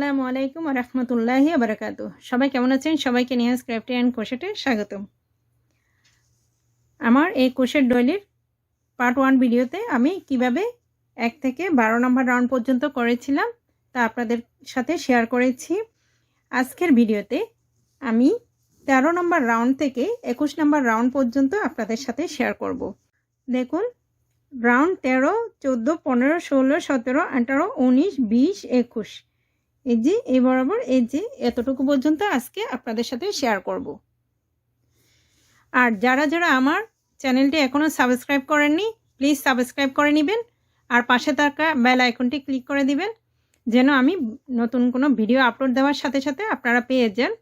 আসসালামু আলাইকুম ওয়া রাহমাতুল্লাহি ওয়া বারাকাতুহু। সবাই কেমন আছেন? সবাইকে নিহাজ ক্রাফটি অ্যান্ড ক্রোশেটে স্বাগতম। আমার এই ক্রোশেট ডয়েলির পার্ট 1 ভিডিওতে আমি কিভাবে 1 থেকে 12 নম্বর রাউন্ড পর্যন্ত করেছিলাম তা আপনাদের সাথে শেয়ার করেছি। আজকের ভিডিওতে আমি 13 নম্বর রাউন্ড থেকে 21 নম্বর রাউন্ড পর্যন্ত আপনাদের সাথে শেয়ার করব। দেখুন, রাউন্ড 13, 14, 15, 16, 17, 18, 19, 20, 21 এই যে এই বরাবর এই যে এতটুকু পর্যন্ত আজকে আপনাদের সাথে শেয়ার করব। আর যারা যারা আমার চ্যানেলটি এখনও সাবস্ক্রাইব করেননি প্লিজ সাবস্ক্রাইব করে নেবেন আর পাশে থাকা বেল আইকনটি ক্লিক করে দিবেন যেন আমি নতুন কোনো ভিডিও আপলোড দেওয়ার সাথে সাথে আপনারা পেয়ে যান।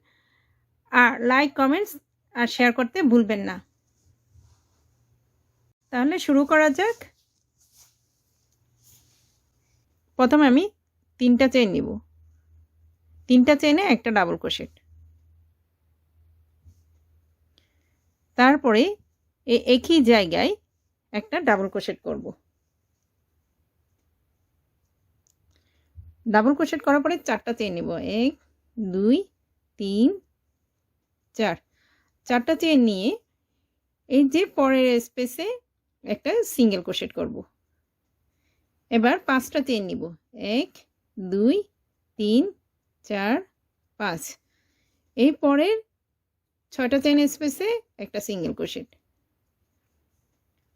আর লাইক কমেন্টস আর শেয়ার করতে ভুলবেন না। তাহলে শুরু করা যাক। প্রথমে আমি 3টা চেইন নিব, 3টা চেইনে একটা ডাবল ক্রোশেট, তারপরে এই একই জায়গায় একটা ডাবল ক্রোশেট করব। ডাবল ক্রোশেট করার পরে 4টা চেইন নিব, 1 2 3 4, 4টা চেইন নিয়ে এই যে পরের স্পেসে একটা সিঙ্গেল ক্রোশেট করব। এবার 5টা চেইন নিব, 1 2 3 4 5, এই পরের 6টা চেইন স্পেসে একটা সিঙ্গেল ক্রোশেট,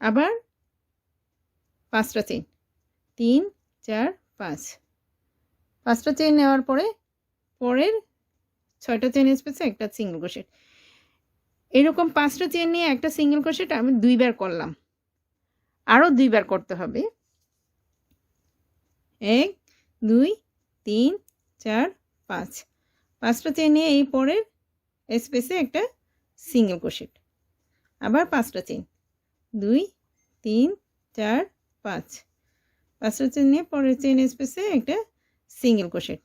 আবার 5টা চেইন 3 4 5, 5টা চেইন নেওয়ার পরে পরের 6টা চেইন স্পেসে একটা সিঙ্গেল ক্রোশেট। এরকম 5টা চেইন নিয়ে একটা সিঙ্গেল ক্রোশেট আমি 2বার করলাম, আরও 2বার করতে হবে। 1 2 3 4 5, 5টা চেইন নিয়ে এই পরের স্পেসে একটা সিঙ্গেল ক্রোশেট, আবার 5টা চেইন 2 3 4 5, 5টা চেইন নিয়ে পরের চেইন স্পেসে একটা সিঙ্গেল ক্রোশেট।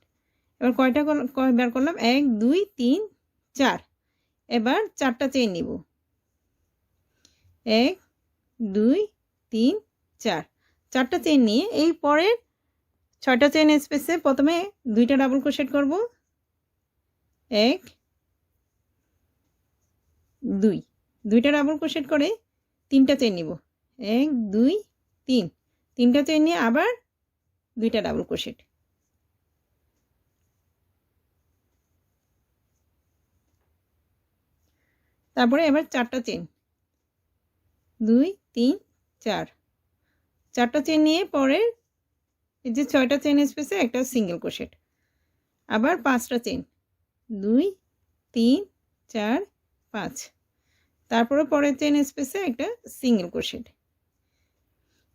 এবার কয়বার করলাম? 1 2 3 4, এবার 4টা চেইন নিব, 1 2 3 4, 4টা চেইন নিয়ে এই পরের 6টা চেইন স্পেসে প্রথমে 2টা ডাবল ক্রোশেট করব, 1 2, 2টা ডাবল ক্রোশেট করে 3টা চেইন নিব, 1 2 3, 3টা চেইন নিয়ে আবার 2টা ডাবল ক্রোশেট, তারপরে এবার 4টা চেইন 2 3 4, 4টা চেইন নিয়ে পরের এই যে 6টা চেইন স্পেসে একটা সিঙ্গেল ক্রোশেট, আবার 5টা চেইন 2 3 4 5, তারপরে পরের চেইন স্পেসে একটা সিঙ্গেল ক্রোশেট।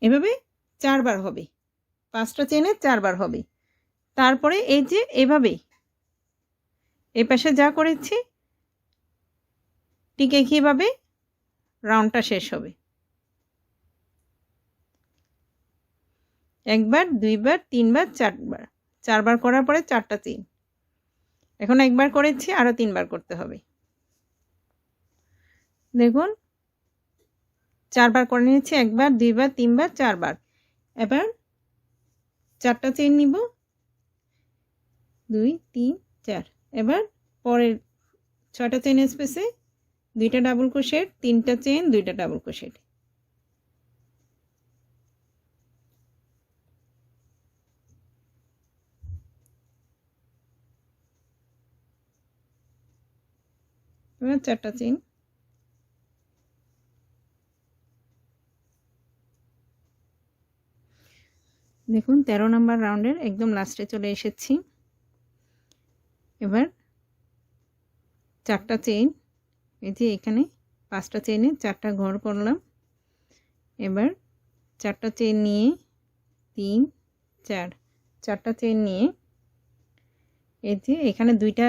এভাবে 4বার হবে, 5টা চেইনে 4বার হবে। তারপরে এই যে এভাবেই এই পাশে যা করেছি ঠিক একইভাবে রাউন্ডটা শেষ হবে। একবার 2বার 3বার 4বার, 4বার করার পরে 4টা চেইন। এখন একবার করেছি, আরও 3বার করতে হবে। দেখুন 4বার করে নিয়েছি, একবার 2বার 3বার 4বার। এবার 4টা চেইন নিব, 2 3 4, এবার পরের 6টা চেইন স্পেসে 2টা ডাবল ক্রোশেট, 3টা চেইন 2টা ডাবল ক্রোশেট, এবার 4টা চেইন। দেখুন 13 নম্বর রাউন্ডের একদম লাস্টে চলে এসেছি। এবার 4টা চেইন, এই যে এখানে 5টা চেইনে 4টা ঘর করলাম। এবার 4টা চেইন নিয়ে 3 4, 4টা চেইন নিয়ে এই যে এখানে 2টা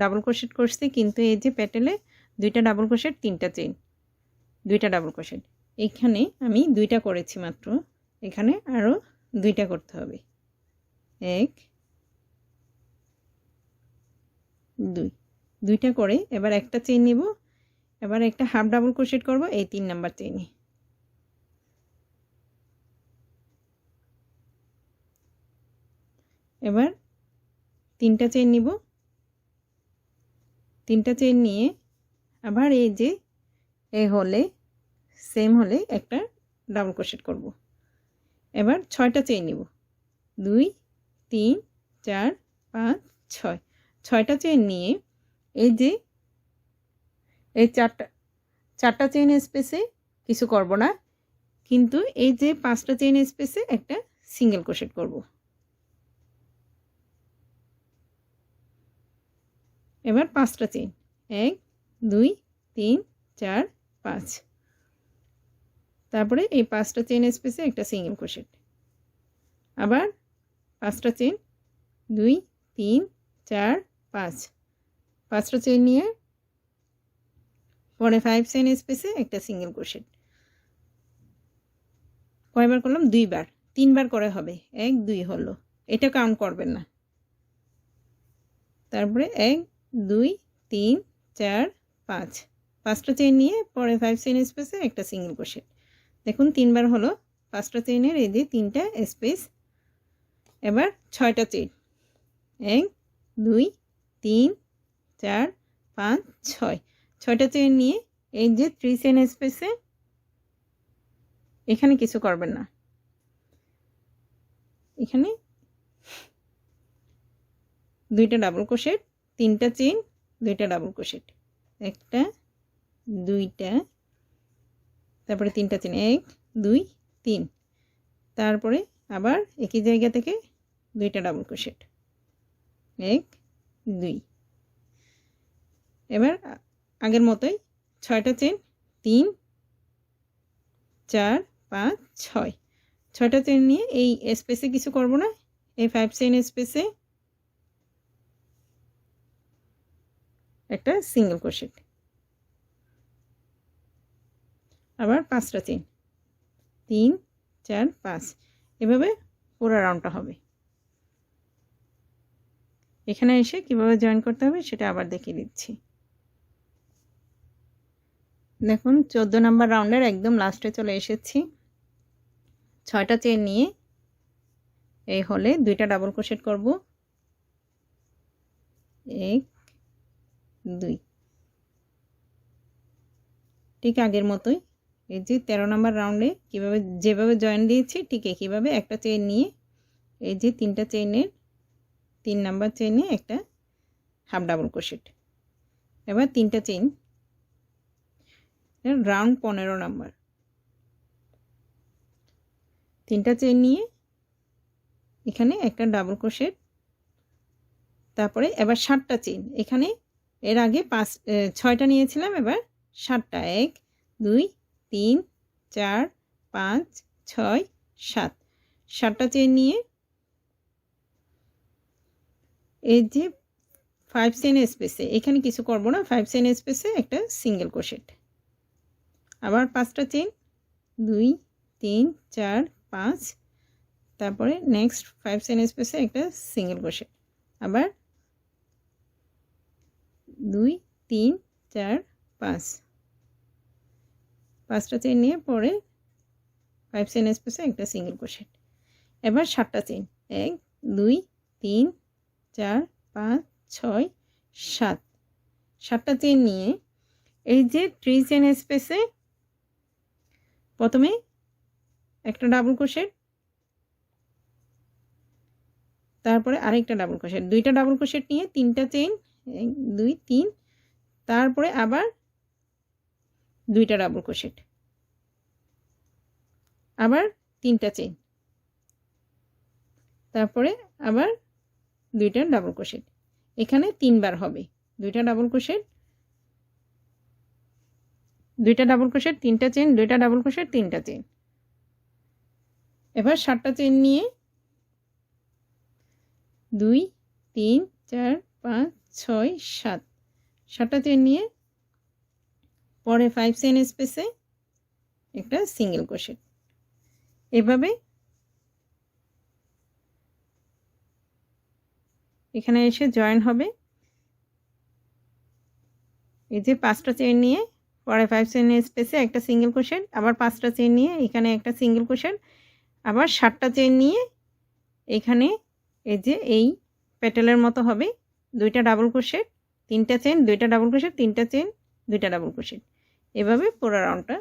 ডাবল ক্রোশেট করছি, কিন্তু এই যে প্যাটেলে 2টা ডাবল ক্রোশেট 3টা চেইন 2টা ডাবল ক্রোশেট, এখানে আমি 2টা করেছি মাত্র, এখানে আরও 2টা করতে হবে, 1 2, 2টা করে এবার একটা চেইন নিব, এবার একটা হাফ ডাবল ক্রোশেট করব এই 3 নাম্বার চেইনে। এবার তিনটা চেইন নিব, তিনটা চেইন নিয়ে আবার এই যে এই হলে সেম হলে একটা ডাবল ক্রোশেট করব। এবার 6টা চেইন নিব, 2 3 4 5 6, 6টা চেইন নিয়ে এই যে এই চারটা চেইন স্পেসে কিছু করব না, কিন্তু এই যে 5টা চেইন স্পেসে একটা সিঙ্গেল ক্রোশেট করব। এবার 5টা চেইন, 1 2 3 4 5, তারপরে এই 5টা চেইন স্পেসে একটা সিঙ্গেল ক্রোশেট, আবার 5টা চেইন 2 3 4 5, 5টা চেইন নিয়ে পরে 5 চেইন স্পেসে একটা সিঙ্গেল ক্রোশেট। কয়বার করলাম? 2 বার, 3 বার করে হবে, 1 2 হলো, এটা কাউন্ট করবেন না। তারপরে 1 2 3 4 5, 5টা চেইন নিয়ে পরে 5 চেইন স্পেসে একটা সিঙ্গেল ক্রোশেট। দেখুন 3 বার হলো 5টা চেইনের এই যে 3টা স্পেস। এবার 6টা চেইন, 1 2 3 4 5 6, 6টা চেইন নিয়ে এই যে 3 চেইন স্পেসে, এখানে কিছু করবেন না, এখানে 2টা ডাবল ক্রোশেট, 3টা চেইন, 2টা ডাবল ক্রোশেট, একটা 2টা, তারপরে 3টা চেইন, 1 2 3, তারপরে আবার একই জায়গা থেকে 2টা ডাবল ক্রোশেট, 1 2। এবার আগের মতোই 6টা চেইন, 3 4 5 6, 6টা চেইন নিয়ে এই স্পেসে কিছু করব না, এই 5 চেইন স্পেসে একটা সিঙ্গেল ক্রোশেট, আবার 5টা চেইন, 3 4 5, এভাবে পুরো রাউন্ডটা হবে। এখানে এসে কিভাবে জয়েন করতে হবে সেটা আবার দেখিয়ে দিচ্ছি। দেখুন 14 নম্বর রাউন্ডের একদম লাস্টে চলে এসেছি। 6টা চেইন নিয়ে এই হলে 2টা ডাবল ক্রোশেট করব, 1 2, ঠিক আগের মতোই এই যে 13 নম্বর রাউন্ডে কিভাবে যেভাবে জয়েন দিয়েছি ঠিক একইভাবে একটা চেইন নিয়ে এই যে 3টা চেইনের 3 নাম্বার চেইনে একটা হাফ ডাবল ক্রোশেট। এবার 3টা চেইন, রাউন্ড 15 নাম্বার, 3টা চেইন নিয়ে এখানে একটা ডাবল ক্রোশেট, তারপরে এবার 7টা চেইন, এখানে এর আগে 6টা নিয়েছিলাম, এবার 7টা, 1 2 3 4 5 6 7, 7টা চেইন নিয়ে এই যে 5 চেইন স্পেসে এখানে কিছু করব না, 5 চেইন স্পেসে একটা সিঙ্গেল ক্রোশেট, আবার 5টা চেইন 2 3 4 5, তারপরে নেক্সট 5 চেইন স্পেসে একটা সিঙ্গেল ক্রোশেট, আবার 2 3 4 5, 5টা চেইন নিয়ে পরে 5 চেইন স্পেসে একটা সিঙ্গেল ক্রোশেট। এবার 7টা চেইন, 1 2 3 4 5 6 7, 7টা চেইন নিয়ে এই যে 3 চেইন স্পেসে প্রথমে একটা ডাবল ক্রোশেট, তারপরে আরেকটা ডাবল ক্রোশেট, 2টা ডাবল ক্রোশেট নিয়ে 3টা চেইন, 1 2 3, তারপরে আবার 2টা ডাবল ক্রোশেট, আবার 3টা চেইন, তারপরে আবার 2টা ডাবল ক্রোশেট, এখানে 3 বার হবে, 2টা ডাবল ক্রোশেট, 2টা ডাবল ক্রোশেট, 3টা চেইন, 2টা ডাবল ক্রোশেট, 3টা চেইন। এবার 7টা চেইন নিয়ে 2 3 4 5 6 7, 7টা চেইন নিয়ে পরে 5 চেইন স্পেসে একটা সিঙ্গেল ক্রোশেট, এভাবে এখানে এসে জয়েন হবে। এই যে 5টা চেইন নিয়ে পরে 5 চেইন স্পেসে একটা সিঙ্গেল ক্রোশেট, আবার 5টা চেইন নিয়ে এখানে একটা সিঙ্গেল ক্রোশেট, আবার 7টা চেইন নিয়ে এখানে এই যে এই পেটেলের মতো হবে, 2টা ডাবল ক্রোশেট, 3টা চেন, 2টা ডাবল ক্রোশেট, 3টা চেন, 2টা ডাবল ক্রোশেট, এভাবে পুরো রাউন্ডটা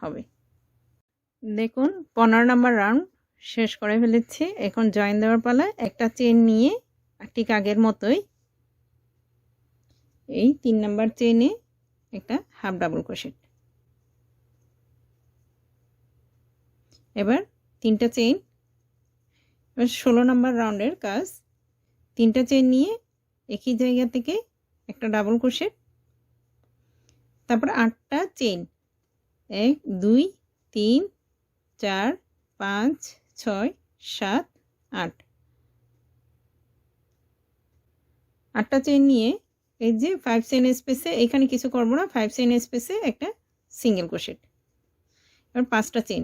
হবে। দেখুন 15 নাম্বার রাউন্ড শেষ করে ফেলেছি। এখন জয়েন দেওয়ার পালা। একটা চেন নিয়ে ঠিক আগের মতোই এই 3 নাম্বার চেনে একটা হাফ ডাবল ক্রোশেট, এবার 3টা চেন। এবার 16 নাম্বার রাউন্ডের কাজ, 3টা চেন নিয়ে একই জায়গা থেকে একটা ডাবল ক্রোশেট, তারপর 8টা চেন, 1 2 3 4 5 6 7 8, 8টা চেন নিয়ে এই যে 5 চেন স্পেসে, এখানে কিছু করব না, 5 চেন স্পেসে একটা সিঙ্গেল ক্রোশেট। এবার 5টা চেন,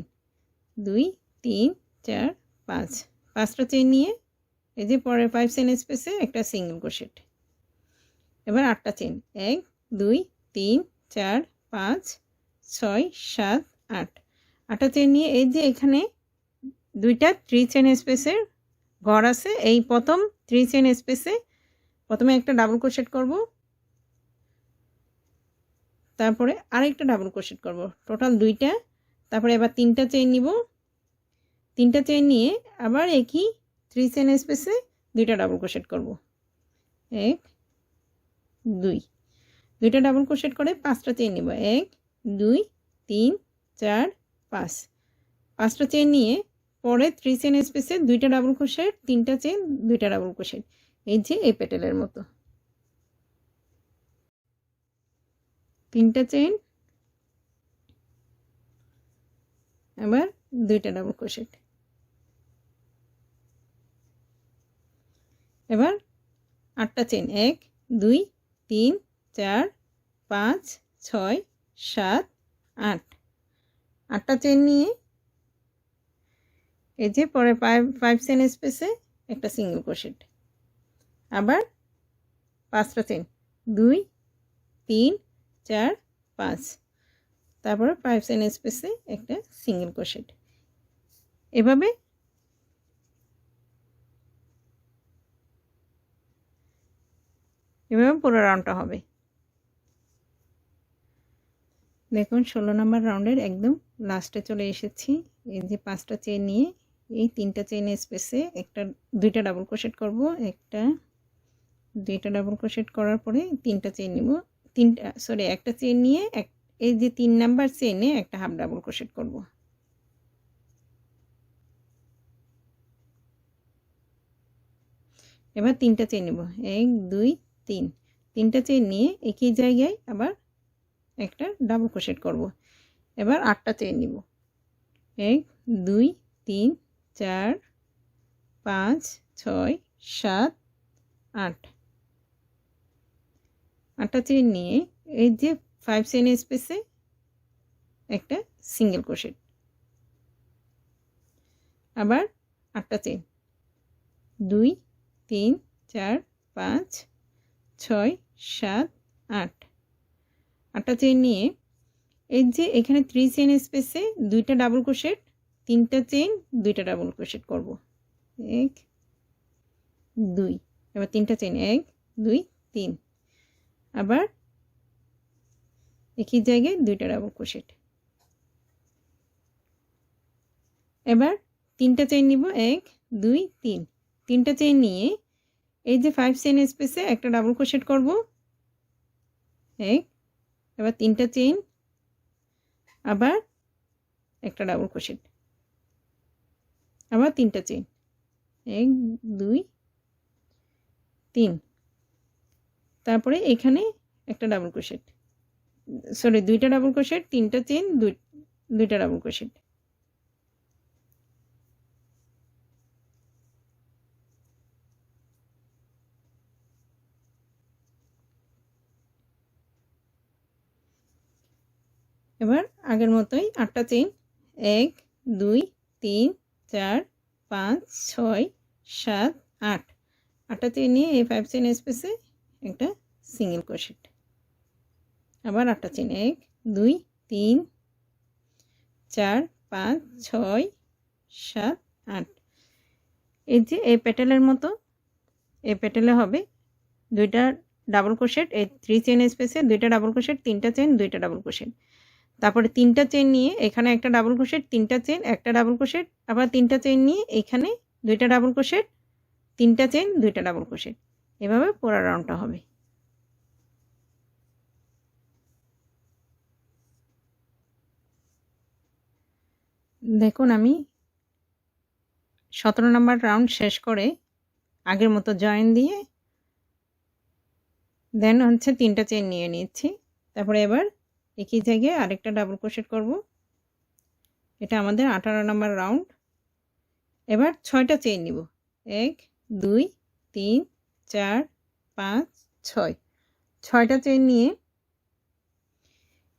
2 3 4 5, 5টা চেন নিয়ে এই যে পরে 5 চেন স্পেসে একটা সিঙ্গেল ক্রোশেট। এবার 8টা চেন, 1 2 3 4 5 6 7 8, 8টা চেন নিয়ে এই যে এখানে 2টা 3 চেন স্পেসের ঘর আছে, এই প্রথম 3 চেন স্পেসে প্রথমে একটা ডাবল ক্রোশেট করব, তারপরে আরেকটা ডাবল ক্রোশেট করব, টোটাল 2টা। তারপরে এবার 3টা চেন নিব, 3টা চেন নিয়ে আবার একই 3 চেন স্পেসে 2টা ডাবল ক্রোশেট করব, 1 2, 2টা ডাবল ক্রোশেট করে 5টা চেন নিব, 1 2 3 4 5, 5টা চেন নিয়ে পরে 3 চেন স্পেসে 2টা ডাবল ক্রোশেট, 3টা চেন, 2টা ডাবল ক্রোশেট, এই যে এই পেটেলের মতো। 3টা চেন, আবার 2টা ডাবল ক্রোশেট, এবার 8টা চেন, 1 2 3 4 5 6 7 8, 8টা চেন নিয়ে এই যে পরে 5 চেন স্পেসে একটা সিঙ্গেল ক্রোশেট, আবার 5টা চেন, 2 3 4 5, তারপরে 5 চেন স্পেসে একটা সিঙ্গেল ক্রোশেট, এভাবে পুরো রাউন্ডটা হবে। দেখুন 16 নম্বর রাউন্ডের একদম লাস্টে চলে এসেছি। এই যে 5টা চেন নিয়ে এই 3টা চেন স্পেসে একটা 2টা ডাবল ক্রোশেট করব, একটা 2টা ডাবল ক্রোশেট করার পরে 3টা চেন নিব, একটা চেন নিয়ে এই যে 3 নাম্বার চেনে একটা হাফ ডাবল ক্রোশেট করব, এবার 3টা চেন নিব, 1 2 3, 3টা চেন নিয়ে একই জায়গায় আবার একটা ডাবল ক্রোশেট করব, এবার 8টা চেন নিব, 1 2 3 4 5 6 7 8, 8টা চেন নিয়ে এই যে 5 চেন স্পেসে একটা সিঙ্গেল ক্রোশেট, আবার 8টা চেন, 2 3 4 5 6 7 8, 8টা চেন নিয়ে এই যে এখানে 3 চেন স্পেসে 2টা ডাবল ক্রোশেট, 3টা চেন, 2টা ডাবল ক্রোশেট করব, 1 2, এবার 3টা চেন, 1 2 3, আবার একই জায়গায় 2টা ডাবল ক্রোশেট, এবার 3টা চেন নিব, 1 2 3, 3টা চেন নিয়ে এই যে 5 চেন স্পেসে একটা ডাবল ক্রোশেট করব, 1, এবার 3টা চেন, আবার একটা ডাবল ক্রোশেট, আবার 3টা চেন, 1 2 3, তারপরে এখানে একটা ডাবল ক্রোশেট, 2টা ডাবল ক্রোশেট, 3টা চেন, 2টা ডাবল ক্রোশেট, এবার আগের মতোই 8টা চেন, 1 2 3 4 5 6 7 8, 8টা চেন নিয়ে এই 5 চেন স্পেসে একটা সিঙ্গেল ক্রোশেট, আবার 8টা চেন, 1 2 3 4 5 6 7 8, এই যে এই পেটেলের মতো এই প্যাটেলে হবে দুইটা ডাবল ক্রোশেট, এই 3 চেন স্পেসে দুইটা ডাবল ক্রোশেট, তিনটা চেন, দুইটা ডাবল ক্রোশেট। তারপরে তিনটা চেন নিয়ে এখানে একটা ডাবল ক্রোশেট, তিনটা চেন, একটা ডাবল ক্রোশেট, আবার তিনটা চেন নিয়ে এখানে দুইটা ডাবল ক্রোশেট, তিনটা চেন, দুইটা ডাবল ক্রোশেট। এভাবে পুরো রাউন্ডটা হবে। দেখুন আমি 17 নম্বর রাউন্ড শেষ করে আগের মতো জয়েন দিয়ে দেন হচ্ছে তিনটা চেন নিয়ে নিচ্ছি। তারপরে এবার একই জায়গায় আরেকটা ডাবল ক্রোশেট করব। এটা আমাদের 18 নম্বর রাউন্ড। এবার 6টা চেন নিব। 1 2 3 4 5 6। 6টা চেন নিয়ে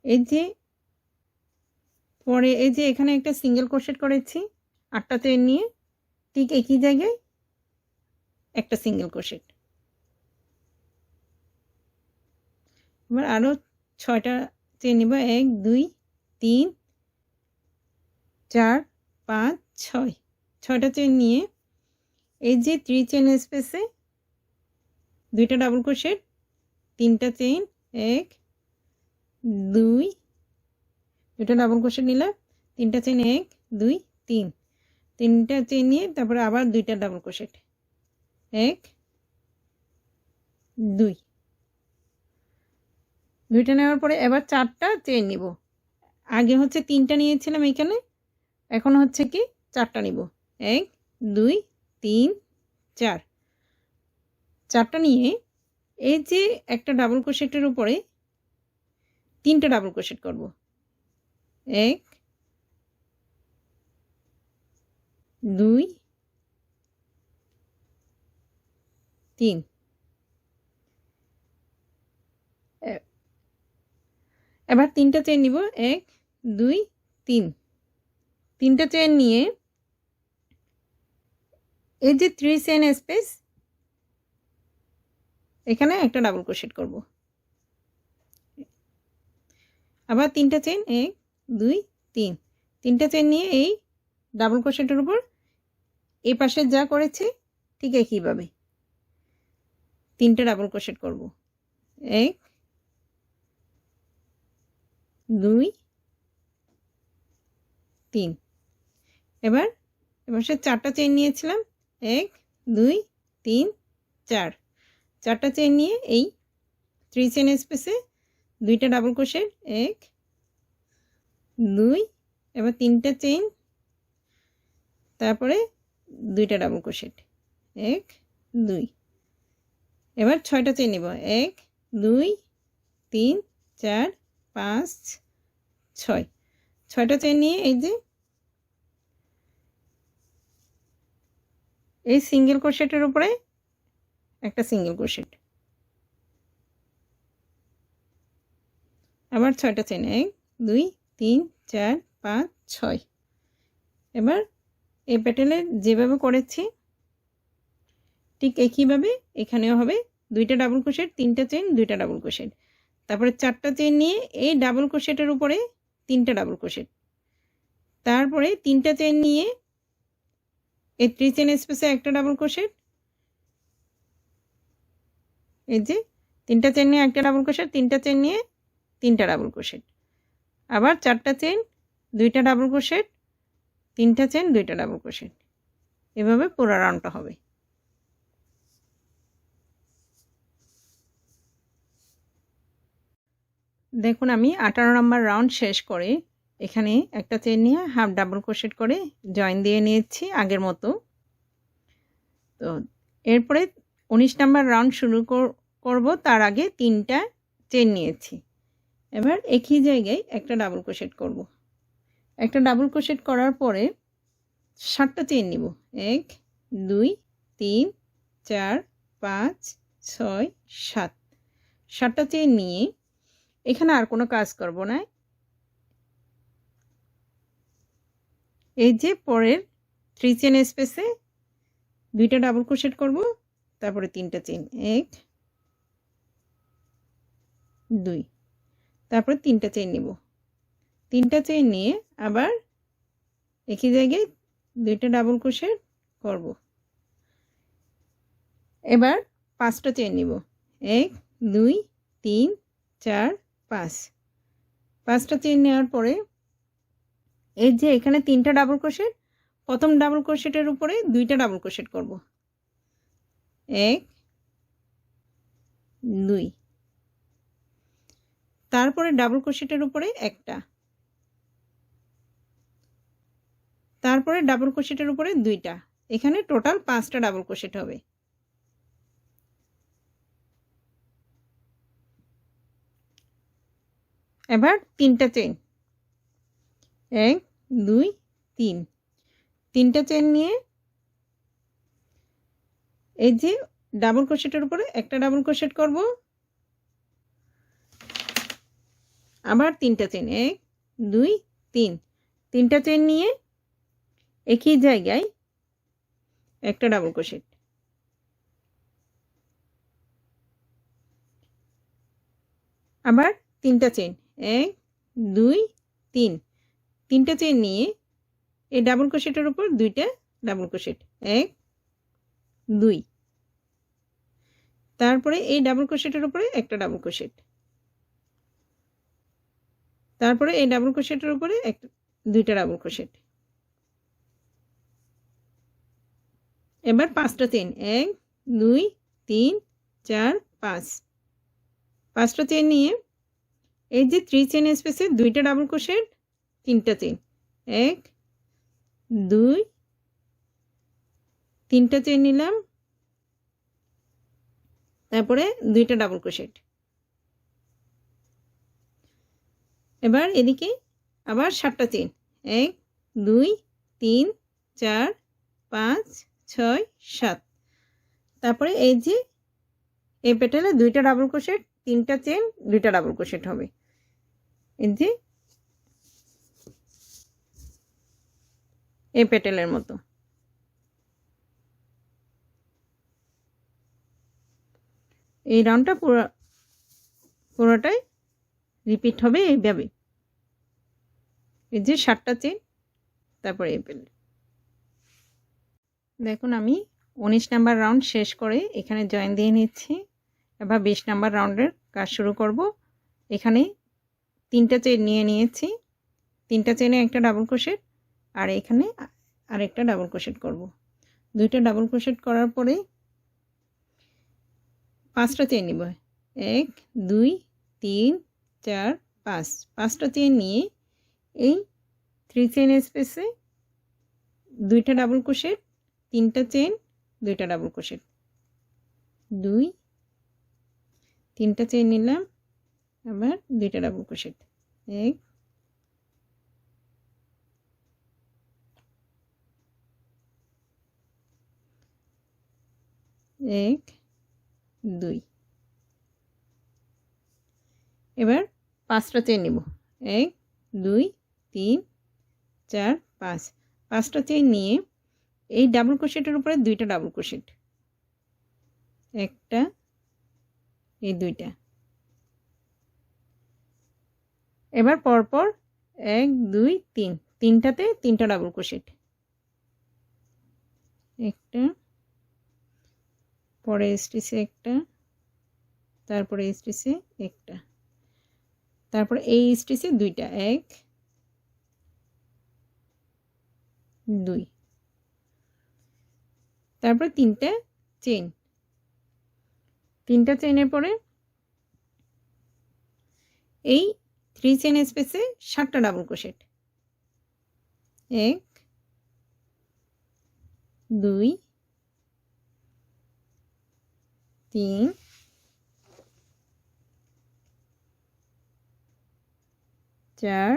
এই যে পরে এই যে এখানে একটা সিঙ্গেল ক্রোশেট করেছি, 8টা চেন নিয়ে ঠিক একই জায়গায় একটা সিঙ্গেল ক্রোশেট। এবার আরও 6টা চেন নিব। 1 2 3 4 5 6। 6টা চেন নিয়ে এই যে 3 চেন স্পেসে দুইটা ডাবল ক্রোশেট, তিনটা চেন, 1 2 দুইটা ডাবল ক্রোশেট নিলাম, তিনটা চেন, 1 2 3, তিনটা চেন নিয়ে তারপরে আবার দুইটা ডাবল ক্রোশেট, 1 2 দুইটা নেওয়ার পরে এবার 4টা চেন নিব। আগে হচ্ছে 3টা নিয়েছিলাম এখানে, এখন হচ্ছে কি 4টা নিব। 1 2 3 4। 4টা নিয়ে এই যে একটা ডাবল ক্রোশেটের উপরে তিনটা ডাবল ক্রোশেট করব। 1 2 3। এবার তিনটা চেন নিব। 1 2 3। তিনটা চেন নিয়ে এই যে 3 চেন স্পেস এখানে একটা ডাবল ক্রোশেট করব। আবার তিনটা চেন, 1 2 3। তিনটা চেন নিয়ে এই ডাবল ক্রোশেটের উপর এই পাশে যা করেছি ঠিক একইভাবে তিনটা ডাবল ক্রোশেট করব। 1 2 3। এবার সে 4টা চেন নিয়েছিলাম। 1 2 3 4। 4টা চেন নিয়ে এই 3 চেন স্পেসে দুইটা ডাবল ক্রোশেট, 1 2। এবার তিনটা চেন, তারপরে দুইটা ডাবল ক্রোশেট, 1 2। এবার 6টা চেন নিব। 1 2 3 4 5 6। 6টা চেন নিয়ে এই যে এই সিঙ্গেল ক্রোশেটের উপরে একটা সিঙ্গেল ক্রোশেট, আবার 6টা চেন, 1 2 3 4 5 6। এবার এই প্যাটার্নে যেভাবে করেছি ঠিক একইভাবে এখানেও হবে দুইটা ডাবল ক্রোশেট, তিনটা চেন, দুইটা ডাবল ক্রোশেট। তারপরে 4টা চেন নিয়ে এই ডাবল ক্রোশেটের উপরে তিনটা ডাবল ক্রোশেট, তারপরে তিনটা চেন নিয়ে এই 3 চেন স্পেসে একটা ডাবল ক্রোশেট, এই যে তিনটা চেন নিয়ে একটা ডাবল ক্রোশেট, তিনটা চেন নিয়ে তিনটা ডাবল ক্রোশেট, আবার 4টা চেন, দুইটা ডাবল ক্রোশেট, তিনটা চেন, দুইটা ডাবল ক্রোশেট। এভাবে পুরো রাউন্ডটা হবে। দেখুন আমি 18 নম্বর রাউন্ড শেষ করে এখানে একটা চেন নিয়ে হাফ ডাবল ক্রোশেট করে জয়েন দিয়ে নিয়েছি আগের মতো। তো এরপরে 19 নম্বর রাউন্ড শুরু করব, তার আগে 3টা চেন নিয়েছি। এবার একই জায়গায় একটা ডাবল ক্রোশেট করব। একটা ডাবল ক্রোশেট করার পরে 7টা চেন নিব। 1 2 3 4 5 6 7। 7টা চেন নিয়ে এখানে আর কোনো কাজ করব না। এই যে পরের 3 চেন স্পেসে দুইটা ডাবল ক্রোশেট করব, তারপরে তিনটা চেন, 1 2, তারপরে তিনটা চেন নিব। তিনটা চেন নিয়ে আবার একই জায়গায় দুইটা ডাবল ক্রোশেট করব। এবার 5টা চেন নিব। 1 2 3 4 5। 5টা চেন নেওয়ার পরে এই যে এখানে 3টা ডাবল ক্রোশেট, প্রথম ডাবল ক্রোশেটের উপরে 2টা ডাবল ক্রোশেট করব। 1 2, তারপরে ডাবল ক্রোশেটের উপরে একটা, তারপরে ডাবল ক্রোশেটের উপরে 2টা। এখানে টোটাল 5টা ডাবল ক্রোশেট হবে। এবার 3টা চেন, 1 2 3, 3টা চেন নিয়ে এই যে ডাবল ক্রোশেটের উপরে একটা ডাবল ক্রোশেট করব, আবার 3টা চেন, 1 2 3, 3টা চেন নিয়ে একই জায়গায় একটা ডাবল ক্রোশেট, আবার 3টা চেন, 1 2 3, 3টা চেন নিয়ে এই ডাবল ক্রোশেটের উপর 2টা ডাবল ক্রোশেট, 1 2, তারপরে এই ডাবল ক্রোশেটের উপরে একটা ডাবল ক্রোশেট, তারপরে এই ডাবল ক্রোশেটের উপরে 2টা ডাবল ক্রোশেট। এবার 5টা চেন, 1 2 3 4 5, 5টা চেন নিয়ে এই যে 3 চেন স্পেসে 2টা ডাবল ক্রোশেট, 3টা চেন, 1 2, 3টা চেন নিলাম, তারপরে 2টা ডাবল ক্রোশেট। এবার এদিকে আবার 7টা চেন, 1 2 3 4 5 6 7, তারপরে এই যে এই পেটালে 2টা ডাবল ক্রোশেট, 3টা চেন, 2টা ডাবল ক্রোশেট হবে। এই যে এই পেটেলের মতো। এই রাউন্ডটা পুরোটাই রিপিট হবে এইভাবে। এই যে 7টা চেন, তারপরে এই পেটেল। দেখুন আমি 19 নাম্বার রাউন্ড শেষ করে এখানে জয়েন দিয়ে নিচ্ছি। এবার 20 নাম্বার রাউন্ডের কাজ শুরু করব। এখানে 3টা চেন নিয়ে নিয়েছি, 3টা চেনে একটা ডাবল ক্রোশেট, আর এখানে আরেকটা ডাবল ক্রোশেট করব। 2টা ডাবল ক্রোশেট করার পরে 5টা চেন নিব, 1 2 3 4 5, 5টা চেন নিয়ে এই 3 চেন স্পেসে 2টা ডাবল ক্রোশেট, 3টা চেন, 2টা ডাবল ক্রোশেট, 2 3টা চেন নিলাম, আবার 2টা ডাবল ক্রোশেট, 1 1 2। এবার 5টা চেন নিব, 1 2 3 4 5, 5টা চেন নিয়ে এই ডাবল ক্রোশেটের উপরে 2টা ডাবল ক্রোশেট, একটা, এই 2টা। এবার পরপর 1 2 3, 3টাতে 3টা ডাবল ক্রোশেট, একটা, পরে স্টিচে একটা, তারপরে স্টিচে একটা, তারপরে এই স্টিচে 2টা, 1 2, তারপরে 3টা চেন, 3টা চেনের পরে এই 3 চেন স্পেসে 7টা ডাবল ক্রোশেট, 1 2 3 4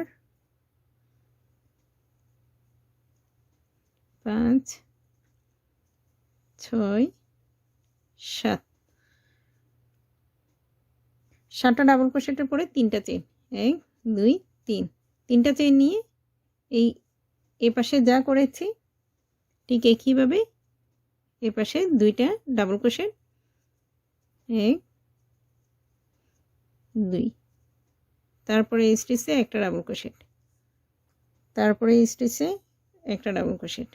5 6 7, 7টা ডাবল ক্রোশেটের পরে 3টা চেন, 1 2 3, 3টা চেন নিয়ে এই পাশে যা করেছি ঠিক একইভাবে এই পাশে 2টা ডাবল ক্রোশেট, 1 2, তারপরে স্টিচে একটা ডাবল ক্রোশেট, তারপরে স্টিচে একটা ডাবল ক্রোশেট,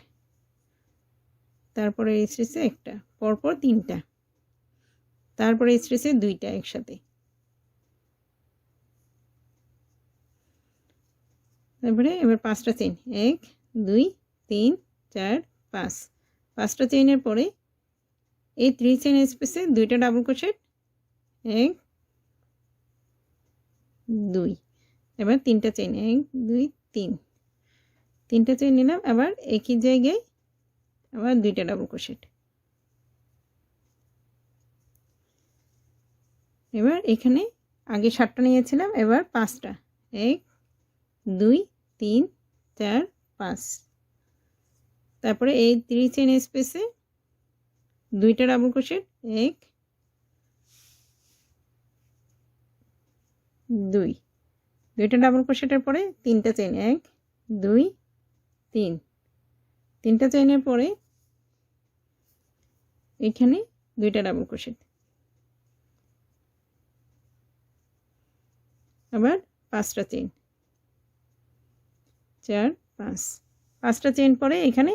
তারপরে স্টিচে একটা, পরপর 3টা, তারপরে স্ট্রেচে দুইটা একসাথে, তারপরে এবার 5টা চেইন, 1 2 3 4 5, 5টা চেইনের পরে এই 3 চেইন স্পেসে দুইটা ডাবল ক্রোশেট, 1 2, এবার 3টা চেইন, 1 2 3, 3টা চেইন নিলাম, আবার একই জায়গায় আবার দুইটা ডাবল ক্রোশেট। এবার এখানে আগে 7টা নিয়েছিলাম, এবার 5টা, 1 2 3 4 5, তারপরে এই 3 চেইন স্পেসে দুইটা ডাবল ক্রোশেট, 1 2, দুইটা ডাবল ক্রোশেটের পরে 3টা চেইন, 1 2 3, 3টা চেইনের পরে এখানে দুইটা ডাবল ক্রোশেট, আবার 5টা চেইন, 4 5, 5টা চেইন পরে এখানে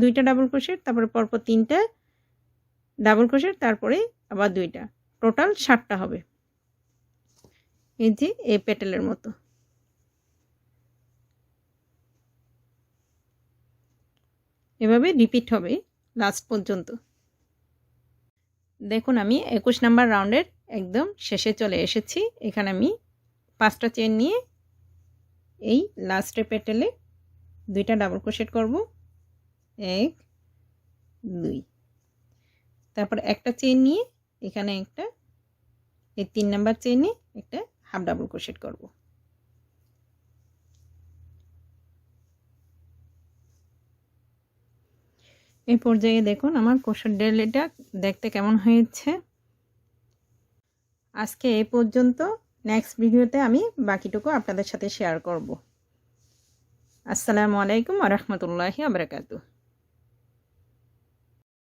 দুইটা ডাবল ক্রোশেট, তারপরে পরপর 3টা ডাবল ক্রোশেট, তারপরে আবার দুইটা, টোটাল 7টা হবে। এই যে এই পেটেলের মতো। এভাবে রিপিট হবে লাস্ট পর্যন্ত। দেখুন আমি 21 নাম্বার রাউন্ডের একদম শেষে চলে এসেছি। এখানে আমি 5টা চেইন নিয়ে এই লাস্টের পেটেলে দুইটা ডাবল ক্রোশেট করব, 1 2, তারপর একটা চেইন নিয়ে এখানে একটা এই 3 নাম্বার চেইনে একটা হাফ ডাবল ক্রোশেট করব। এই পর্যায়ে দেখুন আমার ক্রোশেট ডেলিটা দেখতে কেমন হয়েছে। আজকে এই পর্যন্ত, নেক্সট ভিডিওতে আমি বাকিটুকু আপনাদের সাথে শেয়ার করব। আসসালামু আলাইকুম ওয়া রাহমাতুল্লাহি ওয়া বারাকাতুহু।